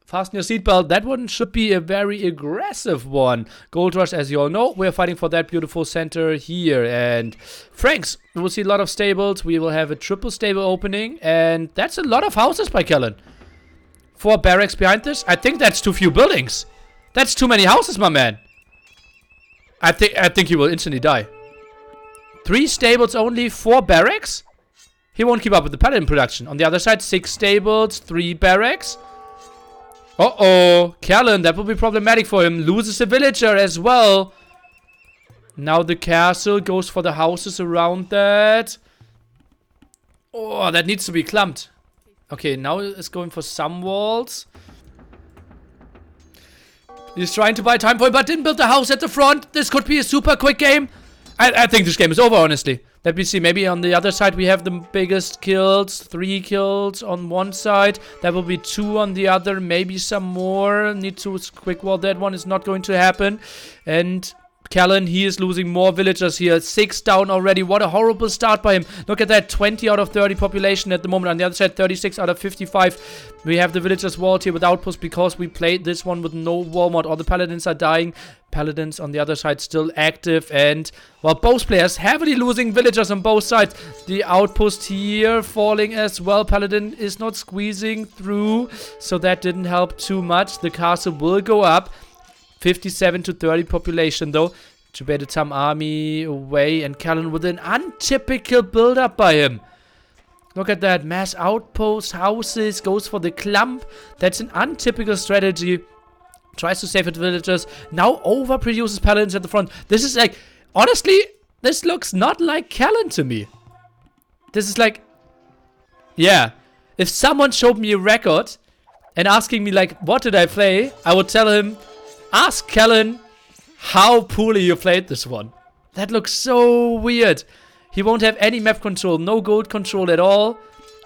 Fasten your seatbelt. That one should be a very aggressive one. Goldrush, as you all know, we're fighting for that beautiful center here. And Franks, we will see a lot of stables. We will have a triple stable opening. And that's a lot of houses by Kellen. 4 barracks behind this. I think that's too few buildings. That's too many houses, my man. I think he will instantly die. 3 stables only, 4 barracks? He won't keep up with the paladin production. On the other side, 6 stables, 3 barracks. Uh-oh. Kellen, that will be problematic for him. Loses a villager as well. Now the castle goes for the houses around that. Oh, that needs to be clumped. Okay, now it's going for some walls. He's trying to buy time point, but didn't build the house at the front. This could be a super quick game. I think this game is over, honestly. Let me see. Maybe on the other side we have the biggest kills. 3 kills on one side. That will be 2 on the other. Maybe some more. Need to quick wall that one. Is not going to happen. And Kellen, he is losing more villagers here. 6 down already. What a horrible start by him. Look at that. 20 out of 30 population at the moment. On the other side, 36 out of 55. We have the villagers walled here with outposts because we played this one with no wall mod. All the paladins are dying. Paladins on the other side still active. And, well, both players heavily losing villagers on both sides. The outpost here falling as well. Paladin is not squeezing through. So that didn't help too much. The castle will go up. 57 to 30 population though. Tibetan army away, and Kellen with an untypical build-up by him. Look at that. Mass outposts, houses, goes for the clump. That's an untypical strategy. Tries to save the villagers. Now overproduces paladins at the front. This is like, honestly, this looks not like Kellen to me. This is like, yeah. If someone showed me a record and asking me like, what did I play? I would tell him, ask Kellen how poorly you played this one. That looks so weird. He won't have any map control, no gold control at all.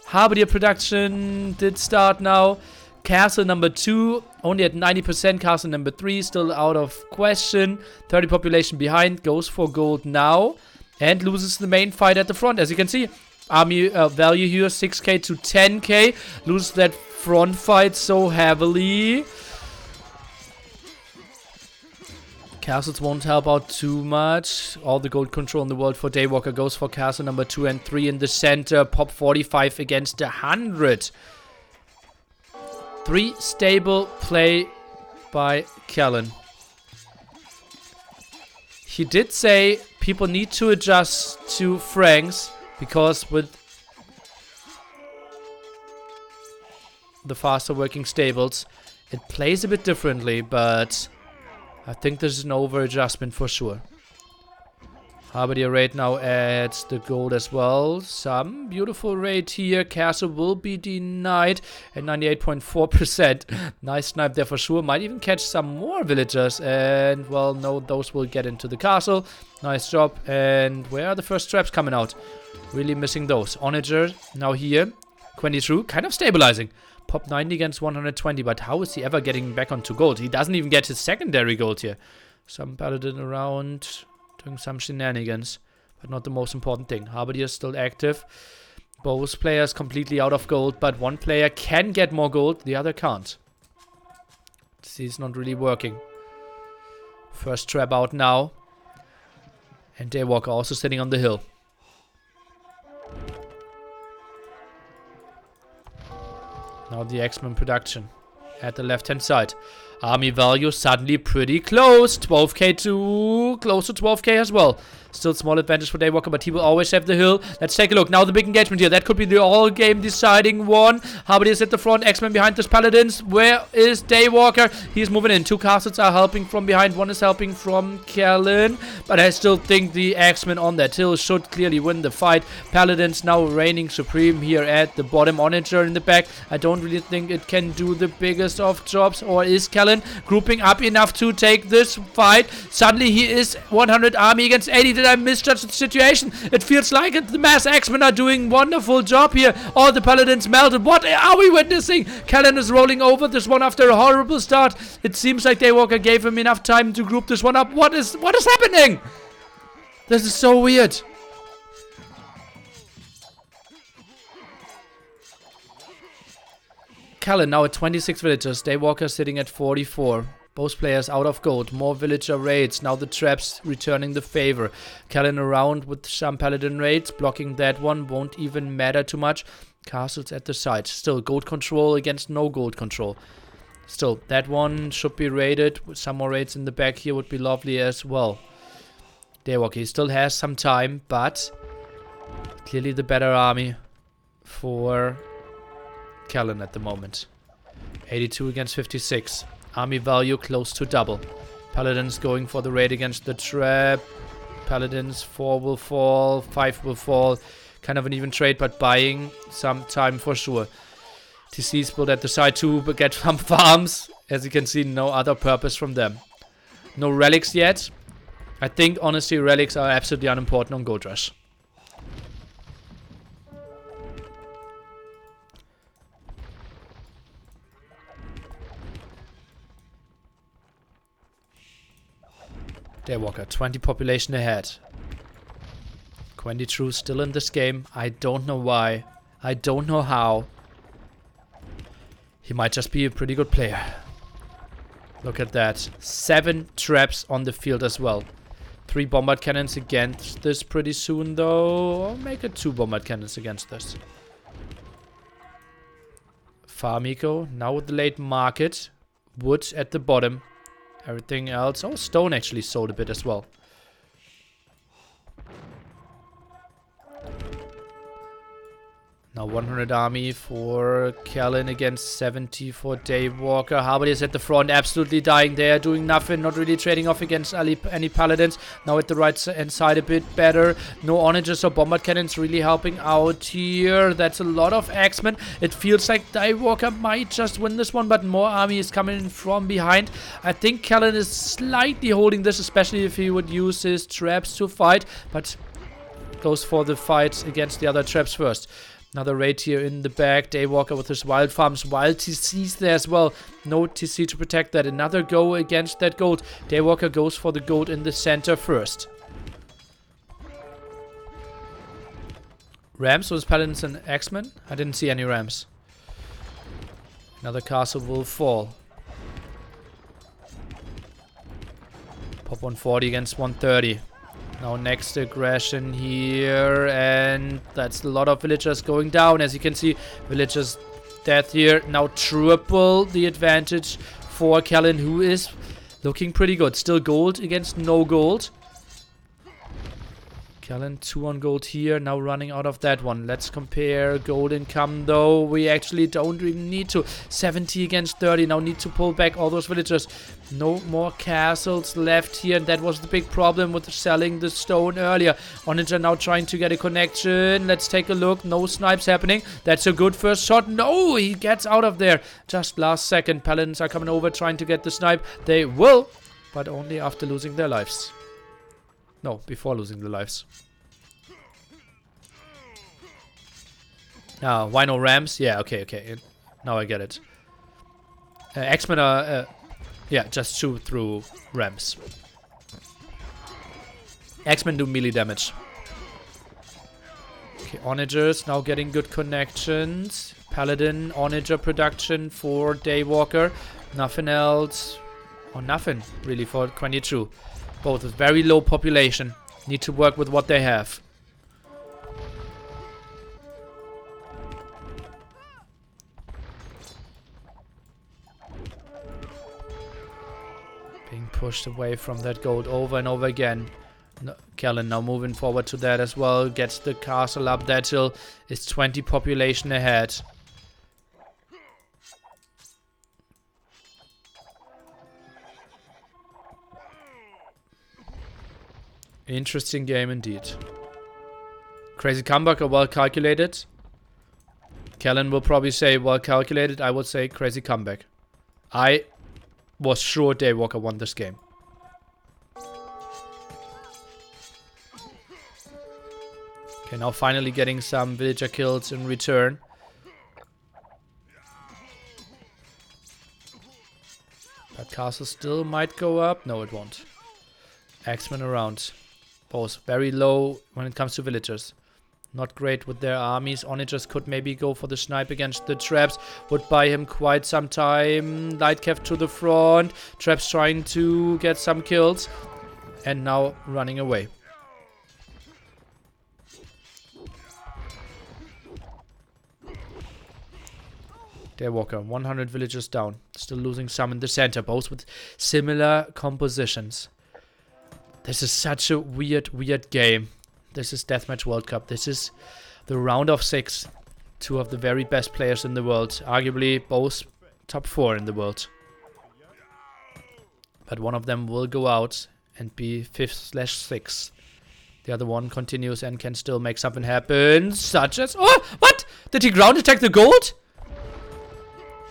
Harbinger production did start now. Castle number 2, only at 90%. Castle number 3, still out of question. 30 population behind, goes for gold now. And loses the main fight at the front. As you can see, army value here, 6k to 10k. Loses that front fight so heavily. Castles won't help out too much. All the gold control in the world for Daywalker goes for castle number 2 and 3 in the center. Pop 45 against 100. 3 stable play by Kellen. He did say people need to adjust to Franks because with the faster working stables, it plays a bit differently, but I think this is an over adjustment for sure. Harbinger raid now at the gold as well. Some beautiful raid here. Castle will be denied at 98.4%. Nice snipe there for sure. Might even catch some more villagers. And, well, no, those will get into the castle. Nice job. And where are the first traps coming out? Really missing those. Onager now here. 22, kind of stabilizing. Pop 90 against 120, but how is he ever getting back onto gold? He doesn't even get his secondary gold here. Some paladin around, doing some shenanigans, but not the most important thing. Harbinger is still active. Both players completely out of gold, but one player can get more gold, the other can't. This is not really working. First trap out now. And Daywalker also sitting on the hill. Now the X-Men production at the left-hand side. Army value suddenly pretty close. 12k to close to 12k as well. Still small advantage for Daywalker, but he will always have the hill. Let's take a look. Now the big engagement here. That could be the all-game deciding one. Harbinger is at the front. X-Men behind this paladins. Where is Daywalker? He's moving in. 2 castles are helping from behind. 1 is helping from Kellen. But I still think the X-Men on that hill should clearly win the fight. Paladins now reigning supreme here at the bottom. Onager in the back. I don't really think it can do the biggest of jobs. Or is Kellen grouping up enough to take this fight? Suddenly he is 100 army against 80. Did I misjudge the situation? It feels like it. The mass X-Men are doing wonderful job here. All the paladins melted. What are we witnessing? Kellen is rolling over this one after a horrible start. It seems like Daywalker gave him enough time to group this one up. What is happening? This is so weird. Callan now at 26 villagers. Daywalker sitting at 44. Both players out of gold. More villager raids. Now the traps returning the favor. Callan around with some paladin raids. Blocking that one. Won't even matter too much. Castles at the side. Still gold control against no gold control. Still, that one should be raided. Some more raids in the back here would be lovely as well. Daywalker, he still has some time, but clearly the better army for Callan at the moment. 82 against 56. Army value close to double. Paladins going for the raid against the trap. Paladins 4 will fall, 5 will fall. Kind of an even trade, but buying some time for sure. TC's built at the side too, but get some farms. As you can see, no other purpose from them. No relics yet. I think, honestly, relics are absolutely unimportant on Goldrush. Daywalker, 20 population ahead. Quendy True still in this game. I don't know why. I don't know how. He might just be a pretty good player. Look at that. 7 traps on the field as well. 3 bombard cannons against this pretty soon though. Or make it 2 bombard cannons against this. Farm eco. Now with the late market. Wood at the bottom. Everything else. Oh, stone actually sold a bit as well. Now 100 army for Callan against 70 for Daywalker. Harvard is at the front, absolutely dying there, doing nothing, not really trading off against any paladins. Now at the right hand side a bit better. No onagers or bombard cannons really helping out here. That's a lot of axemen. It feels like Daywalker might just win this one, but more army is coming from behind. I think Callan is slightly holding this, especially if he would use his traps to fight, but goes for the fight against the other traps first. Another raid here in the back. Daywalker with his wild farms. Wild TCs there as well. No TC to protect that. Another go against that gold. Daywalker goes for the gold in the center first. Rams was paladins and axemen? I didn't see any rams. Another castle will fall. Pop 140 against 130. Now next aggression here, and that's a lot of villagers going down. As you can see, villagers death here. Now triple the advantage for Callan, who is looking pretty good. Still gold against no gold. Callan 2 on gold here, now running out of that one. Let's compare gold income though. We actually don't really need to. 70 against 30, now need to pull back all those villagers. No more castles left here, and that was the big problem with selling the stone earlier. Onager now trying to get a connection. Let's take a look. No snipes happening. That's a good first shot. No, he gets out of there. Just last second. Paladins are coming over trying to get the snipe. They will, but only after losing their lives. No, before losing their lives. Now, why no rams? Yeah, okay. Now I get it. Axemen are... yeah, just shoot through rams. Axemen do melee damage. Okay, onagers now getting good connections. Paladin, onager production for Daywalker. Nothing else. Or nothing, really, for 22. Both with very low population. Need to work with what they have. Being pushed away from that gold over and over again. No, Callan now moving forward to that as well. Gets the castle up that hill. Is 20 population ahead. Interesting game indeed. Crazy comeback or well calculated? Callan will probably say well calculated. I would say crazy comeback. I was sure Daywalker won this game. Okay, now finally getting some villager kills in return. That castle still might go up. No, it won't. Axemen around. Both very low when it comes to villagers. Not great with their armies. Onagers could maybe go for the snipe against the traps. Would buy him quite some time. Lightcav to the front. Traps trying to get some kills. And now running away. Daywalker, 100 villagers down. Still losing some in the center. Both with similar compositions. This is such a weird game. This is Deathmatch World Cup. This is the round of 6. 2 of the very best players in the world. Arguably both top 4 in the world. But one of them will go out and be 5/6. The other one continues and can still make something happen. Such as... Oh! What? Did he ground attack the gold?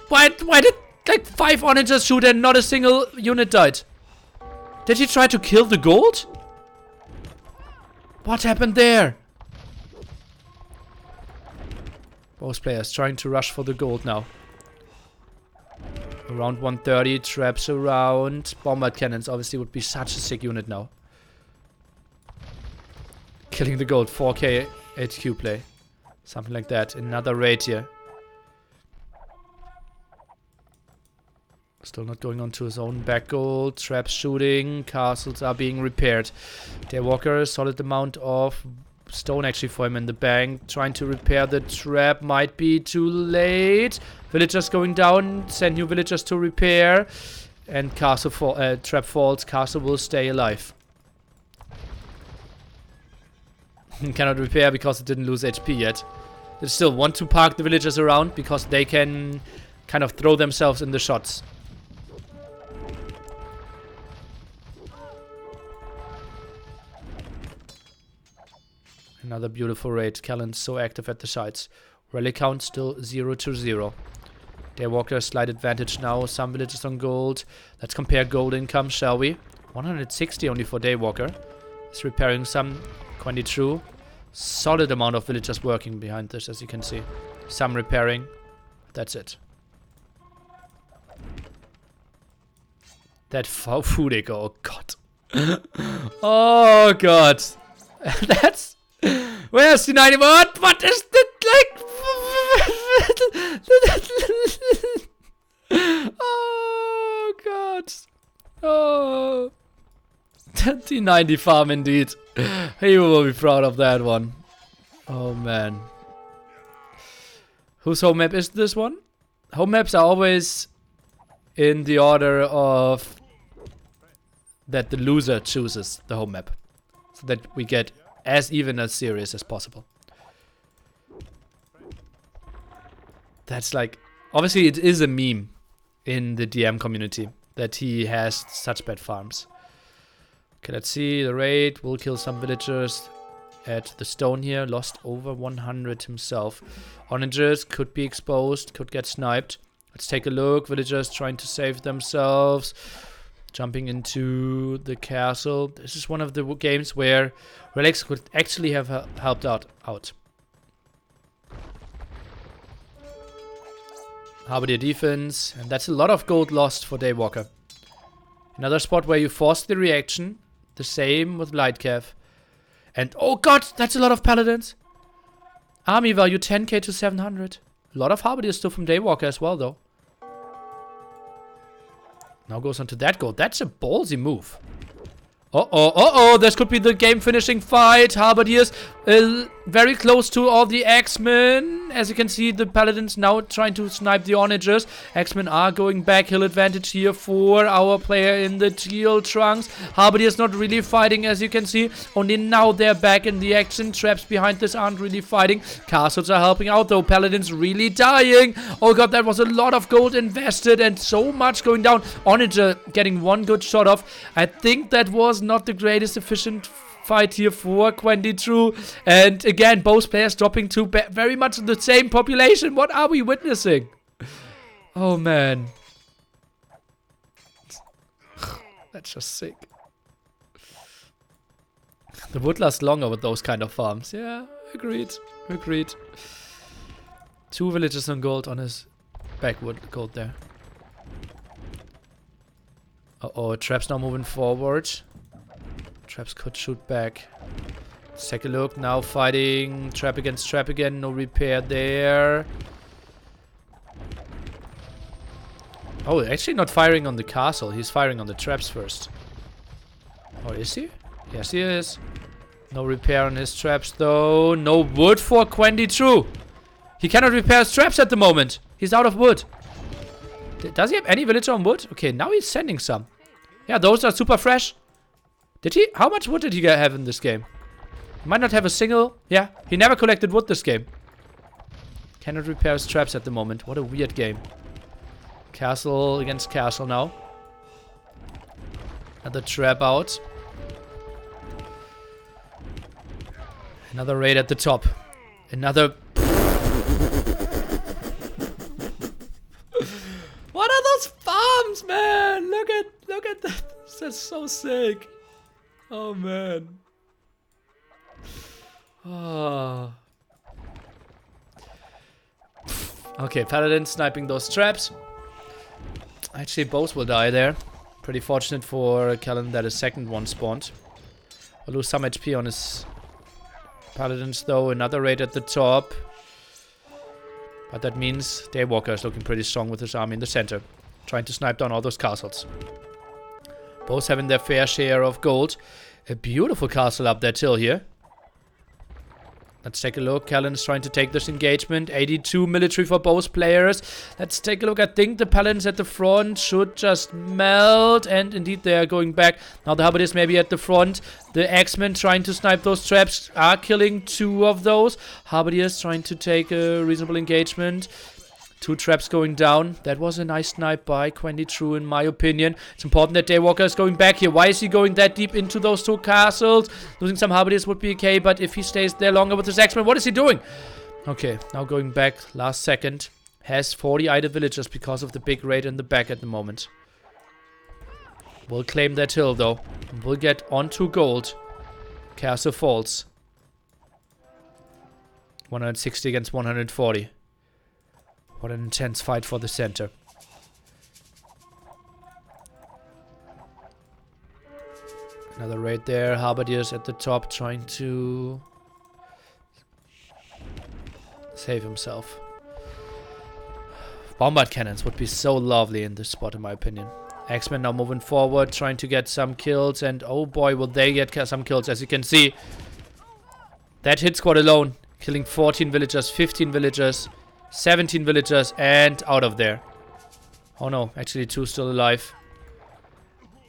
Why did like 5 onagers shoot and not a single unit died? Did he try to kill the gold? What happened there? Both players trying to rush for the gold now. Around 130, traps around. Bombard cannons obviously would be such a sick unit now. Killing the gold, 4k HQ play. Something like that. Another raid here. Still not going on to his own back goal. Traps shooting. Castles are being repaired. Daywalker, solid amount of stone actually for him in the bank. Trying to repair the trap. Might be too late. Villagers going down. Send new villagers to repair. And castle trap falls. Castle will stay alive. Cannot repair because it didn't lose HP yet. They still want to park the villagers around because they can kind of throw themselves in the shots. Another beautiful raid. Callan's so active at the sides. Rally count still 0-0. Daywalker, slight advantage now. Some villagers on gold. Let's compare gold income, shall we? 160 only for Daywalker. He's repairing some. Quite true. Solid amount of villagers working behind this, as you can see. Some repairing. That's it. That food echo. Oh, God. Oh, God. That's... Where's the 90? What is the like? Oh God! Oh, the 90 farm indeed. He will be proud of that one. Oh man. Whose home map is this one? Home maps are always in the order of that the loser chooses the home map, so that we get as even a series as possible. That's like, obviously it is a meme in the DM community that he has such bad farms. Okay, let's see, the raid will kill some villagers at the stone here. Lost over 100 himself. Onagers could be exposed, could get sniped. Let's take a look. Villagers trying to save themselves. Jumping into the castle. This is one of the games where Relics could actually have helped out. Halberdier defense. And that's a lot of gold lost for Daywalker. Another spot where you force the reaction. The same with Lightcav. And oh god, that's a lot of paladins. Army value 10k to 700. A lot of Halberdier still from Daywalker as well though. Now goes on to that goal. That's a ballsy move. Uh-oh. This could be the game-finishing fight. Halberdiers very close to all the X-Men. As you can see, the Paladins now trying to snipe the Onagers. X-Men are going back. Hill advantage here for our player in the teal trunks. Halberdiers not really fighting, as you can see. Only now they're back in the action. Traps behind this aren't really fighting. Castles are helping out, though. Paladins really dying. Oh god, that was a lot of gold invested and so much going down. Onager getting one good shot off. I think that was not the greatest efficient fight here for Quenditru. And again, both players dropping to very much the same population. What are we witnessing? Oh man. That's just sick. The would last longer with those kind of farms. Yeah, agreed. 2 villages on gold on his backwood gold there. Uh-oh, Traps now moving forward. Traps could shoot back. Let's take a look. Now fighting trap against trap again. No repair there. Oh, actually not firing on the castle. He's firing on the traps first. Oh, is he? Yes, he is. No repair on his traps, though. No wood for Quendy True. He cannot repair his traps at the moment. He's out of wood. Does he have any villager on wood? Okay, now he's sending some. Yeah, those are super fresh. Did he? How much wood did he have in this game? Might not have a single. Yeah, he never collected wood this game. Cannot repair his traps at the moment. What a weird game. Castle against castle now. Another trap out. Another raid at the top. Another... What are those farms, man? Look at that. That's so sick. Oh, man. Oh. Okay, Paladin sniping those traps. Actually, both will die there. Pretty fortunate for Callan that a second one spawned. Will lose some HP on his Paladins though. Another raid at the top. But that means Daywalker is looking pretty strong with his army in the center. Trying to snipe down all those castles. Both having their fair share of gold. A beautiful castle up that hill here. Let's take a look. Callan is trying to take this engagement. 82 military for both players. Let's take a look. I think the Paladins at the front should just melt. And indeed, they are going back. Now the Halberdiers maybe at the front. The X-Men trying to snipe those traps are killing 2 of those. Halberdiers trying to take a reasonable engagement. 2 traps going down. That was a nice snipe by Quendy True, in my opinion. It's important that Daywalker is going back here. Why is he going that deep into those 2 castles? Losing some Halberdiers would be okay, but if he stays there longer with his X-Men, what is he doing? Okay, now going back last second. Has 40 idle villagers because of the big raid in the back at the moment. We'll claim that hill, though. We'll get onto gold. Castle falls. 160 against 140. What an intense fight for the center. Another raid there. Halberdiers at the top trying to save himself. Bombard cannons would be so lovely in this spot, in my opinion. X-Men now moving forward, trying to get some kills. And oh boy, will they get some kills. As you can see, that hit squad alone, killing 14 villagers, 15 villagers. 17 villagers and out of there. Oh no, actually 2 still alive.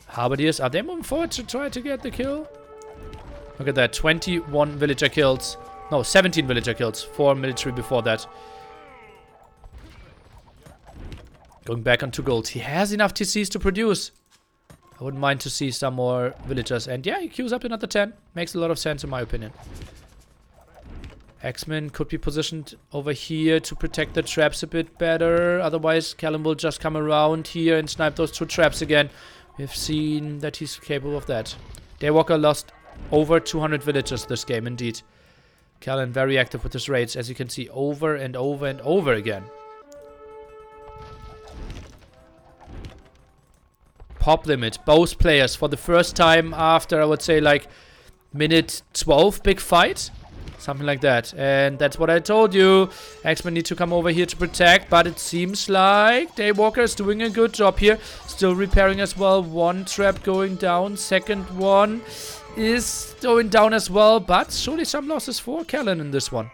Halberdiers, are they moving forward to try to get the kill? Look at that, 21 villager kills. No, 17 villager kills. 4 military before that. Going back onto gold. He has enough TCs to produce. I wouldn't mind to see some more villagers. And yeah, he queues up another 10. Makes a lot of sense in my opinion. X-Men could be positioned over here to protect the traps a bit better. Otherwise, Callan will just come around here and snipe those 2 traps again. We've seen that he's capable of that. Daywalker lost over 200 villagers this game, indeed. Callan very active with his raids, as you can see, over and over and over again. Pop limit. Both players for the first time after, I would say, like, minute 12, big fight. Something like that. And that's what I told you. X-Men need to come over here to protect. But it seems like Daywalker is doing a good job here. Still repairing as well. 1 trap going down. Second one is going down as well. But surely some losses for Callan in this one.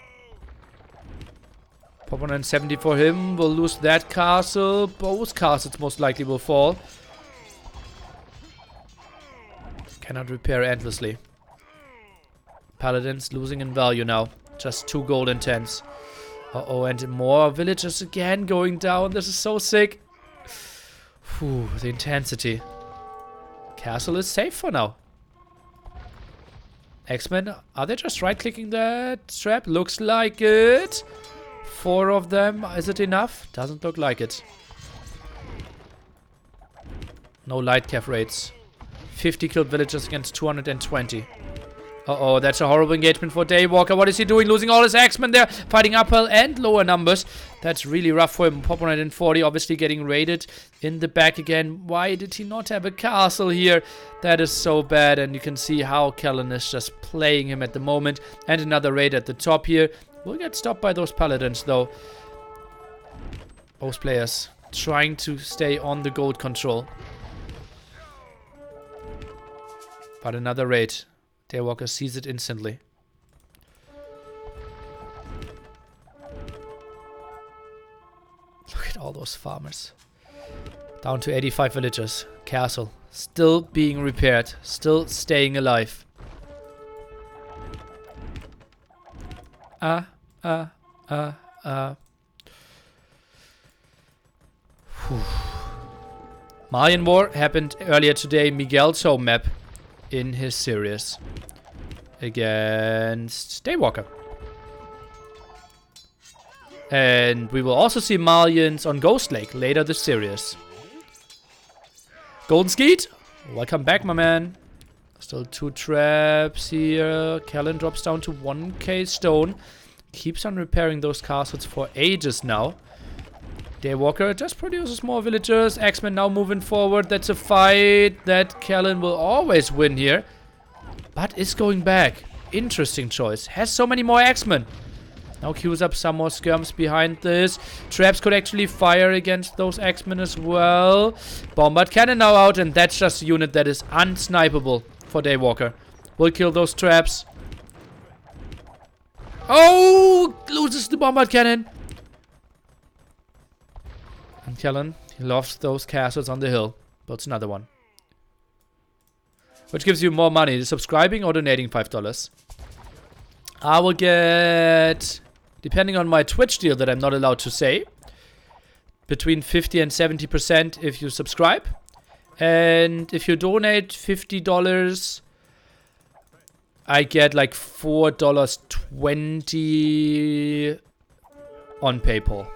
Pop 170 for him. We'll lose that castle. Both castles most likely will fall. Cannot repair endlessly. Paladins losing in value now. Just 2 gold and 10s. Uh-oh, and more villagers again going down. This is so sick. Whew, the intensity. Castle is safe for now. X-Men, are they just right-clicking that trap? Looks like it. 4 of them. Is it enough? Doesn't look like it. No light cav raids. 50 killed villagers against 220. Uh-oh, that's a horrible engagement for Daywalker. What is he doing? Losing all his X-Men there. Fighting uphill and lower numbers. That's really rough for him. Pop 140 obviously getting raided in the back again. Why did he not have a castle here? That is so bad. And you can see how Kellen is just playing him at the moment. And another raid at the top here. We'll get stopped by those paladins though. Both players trying to stay on the gold control. But another raid. Daywalker sees it instantly. Look at all those farmers. Down to 85 villagers. Castle. Still being repaired. Still staying alive. Malian War happened earlier today. Miguel's home map in his series against Daywalker. And we will also see Malians on Ghost Lake later this series. Golden Skeet, welcome back, my man. Still 2 traps here. Kellen drops down to 1k stone. Keeps on repairing those castles for ages now. Daywalker just produces more villagers. X-Men now moving forward. That's a fight that Kellen will always win here. But is going back. Interesting choice. Has so many more X-Men. Now queues up some more skirms behind this. Traps could actually fire against those X-Men as well. Bombard cannon now out, and that's just a unit that is unsnipeable for Daywalker. Will kill those traps. Oh! Loses the bombard cannon. And Kellen, he loves those castles on the hill. Builds another one. Which gives you more money, subscribing or donating $5. I will get, depending on my Twitch deal that I'm not allowed to say, between 50 and 70% if you subscribe. And if you donate $50, I get like $4.20 on PayPal.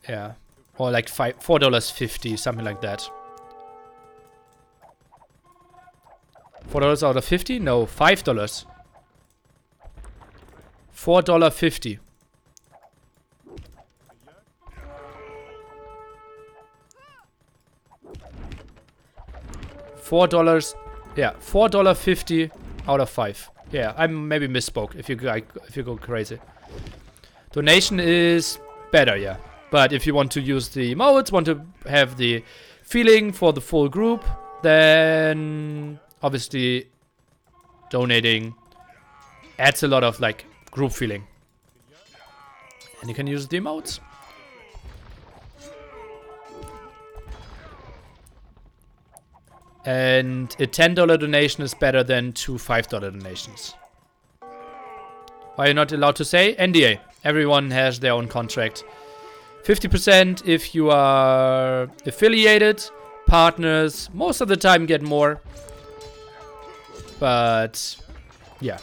Yeah, or like $4.50, something like that. $4 out of 50? No, $5. $4.50. $4. Yeah, $4.50 out of 5. Yeah, I maybe misspoke. If you go crazy, donation is better. Yeah. But if you want to use the emotes, want to have the feeling for the full group, then obviously donating adds a lot of like group feeling. And you can use the emotes. And a $10 donation is better than 2 $5 donations. Why are you not allowed to say? NDA. Everyone has their own contract. 50% if you are affiliated. Partners most of the time get more. But yeah.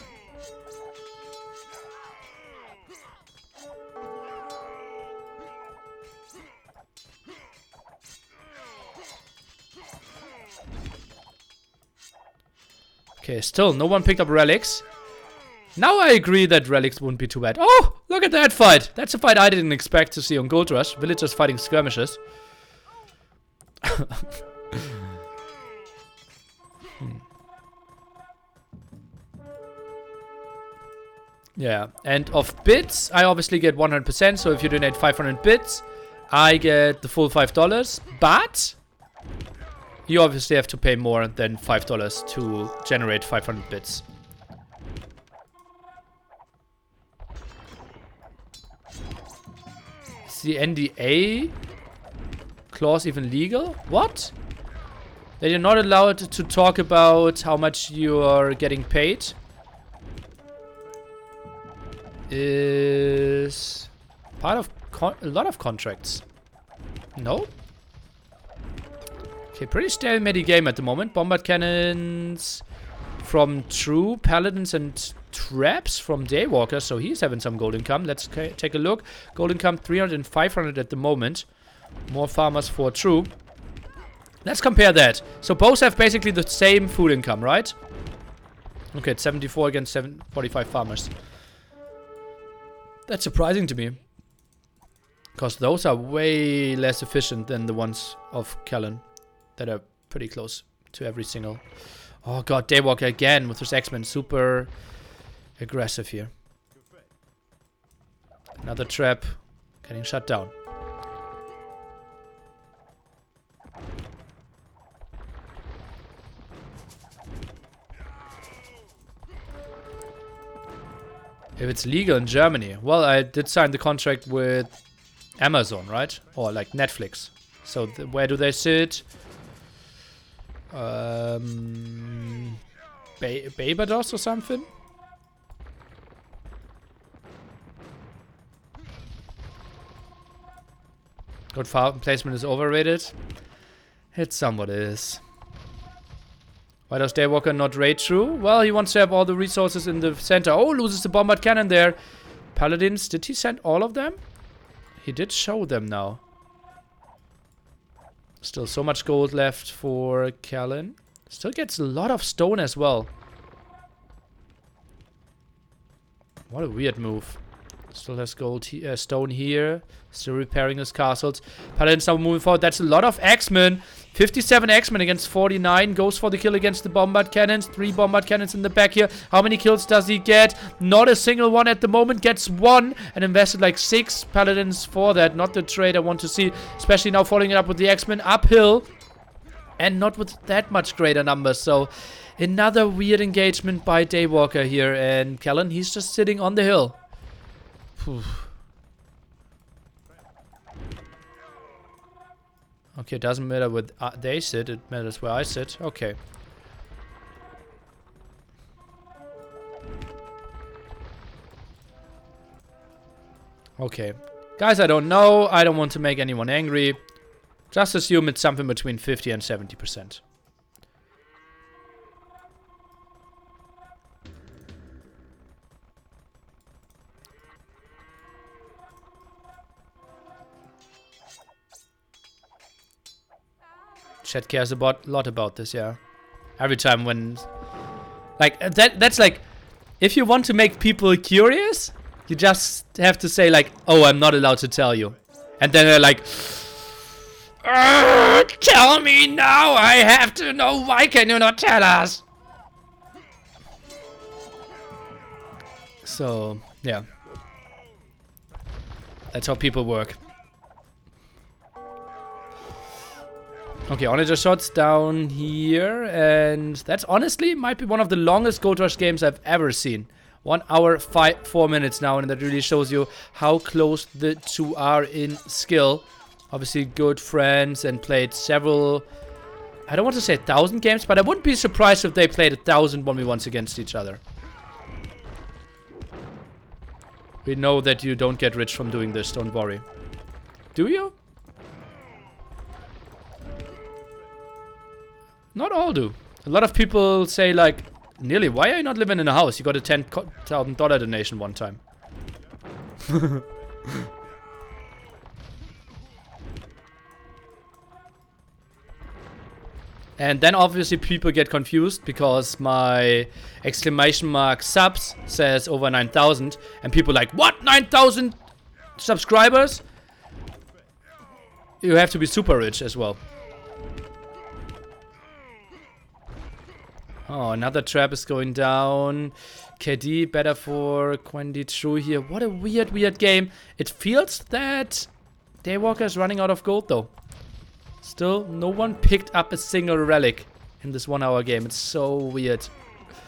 Okay, still no one picked up relics. Now I agree that relics wouldn't be too bad. Oh, look at that fight. That's a fight I didn't expect to see on Goldrush. Villagers fighting skirmishes. Yeah, and of bits, I obviously get 100%. So if you donate 500 bits, I get the full $5. But you obviously have to pay more than $5 to generate 500 bits. Is the NDA clause even legal? What? That you're not allowed to talk about how much you are getting paid is part of a lot of contracts. No? Okay, pretty stalemate game at the moment. Bombard cannons from True, Paladins and Traps from Daywalker. So he's having some gold income. Let's take a look. Gold income 300 and 500 at the moment. More farmers for True. Let's compare that. So both have basically the same food income, right? Okay, it's 74 against 45 farmers. That's surprising to me. Because those are way less efficient than the ones of Callan. That are pretty close to every single... Oh god, Daywalker again with his X-Men. Super aggressive here. Another trap. Getting shut down. If it's legal in Germany. Well, I did sign the contract with Amazon, right? Or like Netflix. So where do they sit? Barbados or something? Good farm placement is overrated. It somewhat is. Why does Daywalker not raid through? Well, he wants to have all the resources in the center. Oh, loses the bombard cannon there. Paladins, did he send all of them? He did show them now. Still so much gold left for Callan. Still gets a lot of stone as well. What a weird move. Still has gold stone here. Still repairing his castles. Paladins now moving forward. That's a lot of X-Men. 57 X-Men against 49. Goes for the kill against the bombard cannons. 3 bombard cannons in the back here. How many kills does he get? Not a single one at the moment. Gets 1 and invested like 6 Paladins for that. Not the trade I want to see. Especially now following it up with the X-Men uphill. And not with that much greater numbers. So another weird engagement by Daywalker here. And Callan, he's just sitting on the hill. Whew. Okay, it doesn't matter where they sit, it matters where I sit. Okay. Okay. Guys, I don't know. I don't want to make anyone angry. Just assume it's something between 50 and 70%. Chat cares a lot about this, yeah. Every time when... Like, that's like... If you want to make people curious, you just have to say like, oh, I'm not allowed to tell you. And then they're like... Tell me now! I have to know! Why can you not tell us? So, yeah. That's how people work. Okay, Onager shots down here, and that's honestly might be one of the longest Goldrush games I've ever seen. 1 hour, 4 minutes now, and that really shows you how close the two are in skill. Obviously good friends and played several, I don't want to say 1,000 games, but I wouldn't be surprised if they played 1,000 1v1s against each other. We know that you don't get rich from doing this, don't worry. Do you? Not all do. A lot of people say like, nearly, why are you not living in a house? You got a $10,000 donation one time. And then obviously people get confused because my exclamation mark subs says over 9,000. And people like, what? 9,000 subscribers? You have to be super rich as well. Oh, another trap is going down. KD better for Quendi True here. What a weird game. It feels that Daywalker is running out of gold though. Still, no one picked up a single relic in this 1 hour game. It's so weird.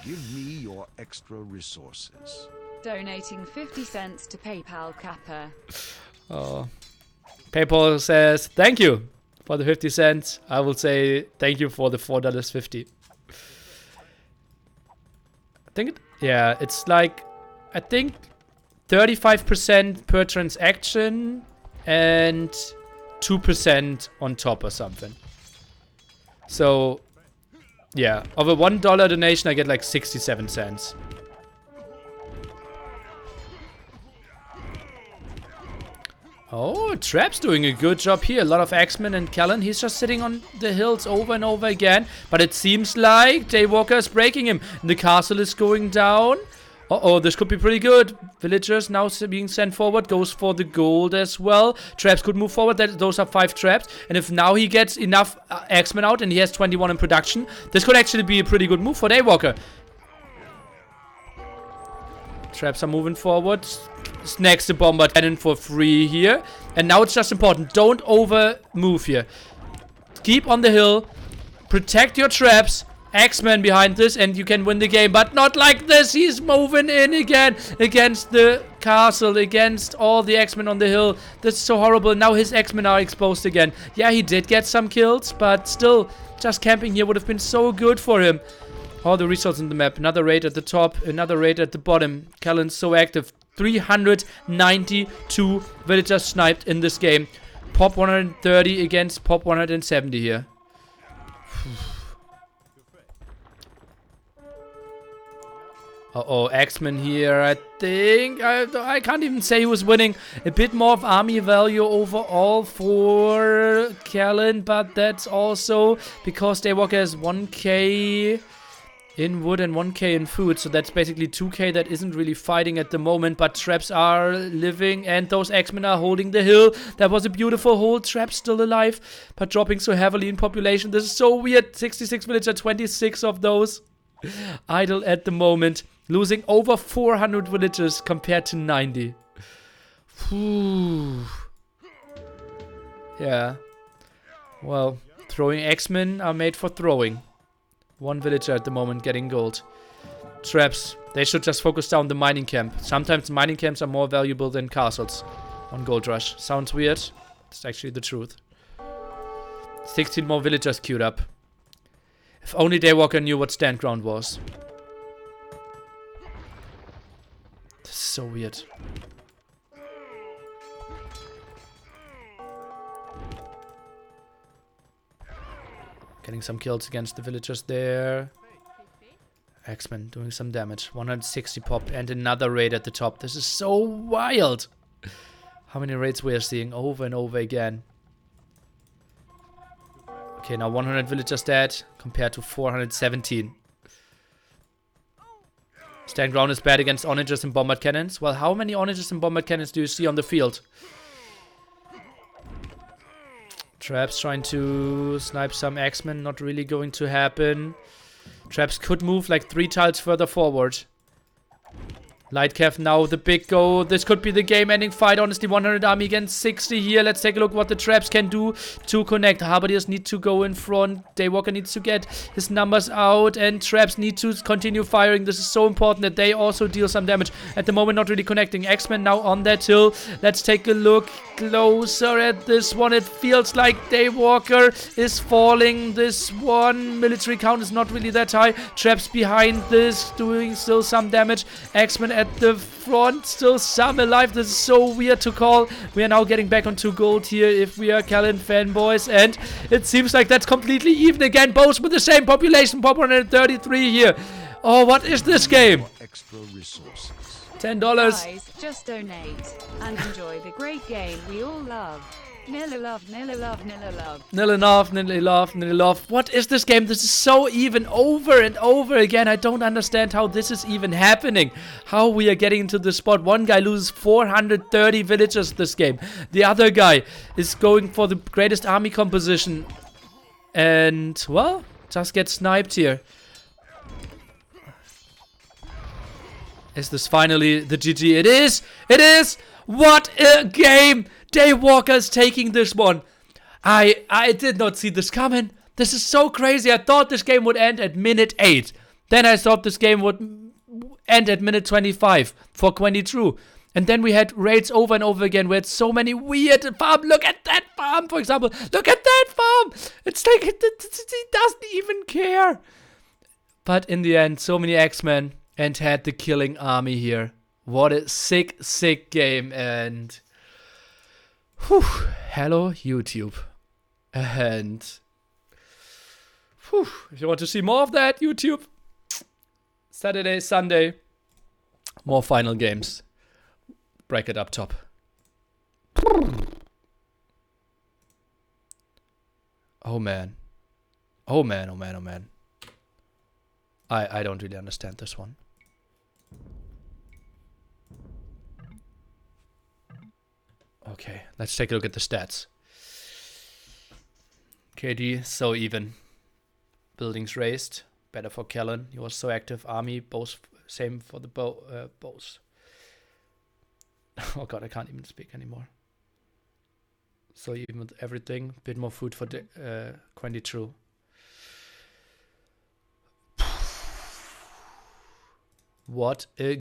Give me your extra resources. Donating 50 cents to PayPal Kappa. Oh. PayPal says, thank you for the 50 cents. I will say thank you for the $4.50. Yeah, it's like, I think 35% per transaction and 2% on top or something. So, yeah, of a $1 donation I get like 67 cents. Oh, Trap's doing a good job here. A lot of Axemen and Callan. He's just sitting on the hills over and over again. But it seems like Daywalker is breaking him. And the castle is going down. Uh-oh, this could be pretty good. Villagers now being sent forward. Goes for the gold as well. Traps could move forward. Those are 5 traps. And if now he gets enough Axemen out and he has 21 in production, this could actually be a pretty good move for Daywalker. Traps are moving forward. Snacks the bomber cannon for free here. And now it's just important. Don't over move here. Keep on the hill. Protect your traps. Axeman behind this and you can win the game. But not like this. He's moving in again against the castle. Against all the Axemen on the hill. This is so horrible. Now his Axemen are exposed again. Yeah, he did get some kills. But still, just camping here would have been so good for him. All the resources in the map. Another raid at the top. Another raid at the bottom. Callan's so active. 392 villagers sniped in this game. Pop 130 against Pop 170 here. Uh-oh, Axeman here, I think. I can't even say he was winning. A bit more of army value overall for Callan, but that's also because Daywalker has 1k in wood and 1k in food, so that's basically 2k that isn't really fighting at the moment, but traps are living and those Axemen are holding the hill. That was a beautiful hold. Traps still alive, but dropping so heavily in population. This is so weird. 66 villager, 26 of those idle at the moment. Losing over 400 villagers compared to 90. Whew. Yeah. Well, throwing Axemen are made for throwing. 1 villager at the moment getting gold. Traps. They should just focus down the mining camp. Sometimes mining camps are more valuable than castles. On Goldrush. Sounds weird. It's actually the truth. 16 more villagers queued up. If only Daywalker knew what stand ground was. This is so weird. Getting some kills against the villagers there. Axeman doing some damage. 160 pop and another raid at the top. This is so wild. How many raids we are seeing over and over again. Okay, now 100 villagers dead compared to 417. Stand ground is bad against onagers and bombard cannons. Well, how many onagers and bombard cannons do you see on the field? Traps trying to snipe some Axemen. Not really going to happen. Traps could move like 3 tiles further forward. Lightcav now the big go. This could be the game-ending fight. Honestly, 100 army against 60 here. Let's take a look what the traps can do to connect. Harbiers need to go in front. Daywalker needs to get his numbers out. And traps need to continue firing. This is so important that they also deal some damage. At the moment, not really connecting. Axemen now on that hill. Let's take a look closer at this one. It feels like Daywalker is falling. This one military count is not really that high. Traps behind this doing still some damage. Axemen at the front, still some alive. This is so weird to call. We are now getting back onto gold here if we are Callan fanboys, and it seems like that's completely even again, both with the same population. Pop 133 here. Oh, what is this game? Extra resources. $10. Guys, just donate and enjoy the great game we all love. Nilla love, nilla love, nilla love. Nilla love, nilla love, nilla love. What is this game? This is so even over and over again. I don't understand how this is even happening. How we are getting into this spot. One guy loses 430 villagers this game. The other guy is going for the greatest army composition. And, well, just get sniped here. Is this finally the GG? It is! It is! What a game! Daywalker is taking this one. I did not see this coming. This is so crazy. I thought this game would end at minute 8. Then I thought this game would end at minute 25 for 22. And then we had raids over and over again. We had so many weird farms. Look at that farm, for example. Look at that farm. It's like he doesn't even care. But in the end, so many Axemen and had the killing army here. What a sick, sick game. And whew, hello YouTube. And whew, if you want to see more of that, YouTube, Saturday, Sunday, more final games. Bracket up top. Oh man. Oh man, oh man, oh man. I don't really understand this one. Okay, let's take a look at the stats. KD, so even. Buildings raised. Better for Kellen. He was so active. Army, bows. Same for the bows. Oh god, I can't even speak anymore. So even with everything, bit more food for Quendy True. What a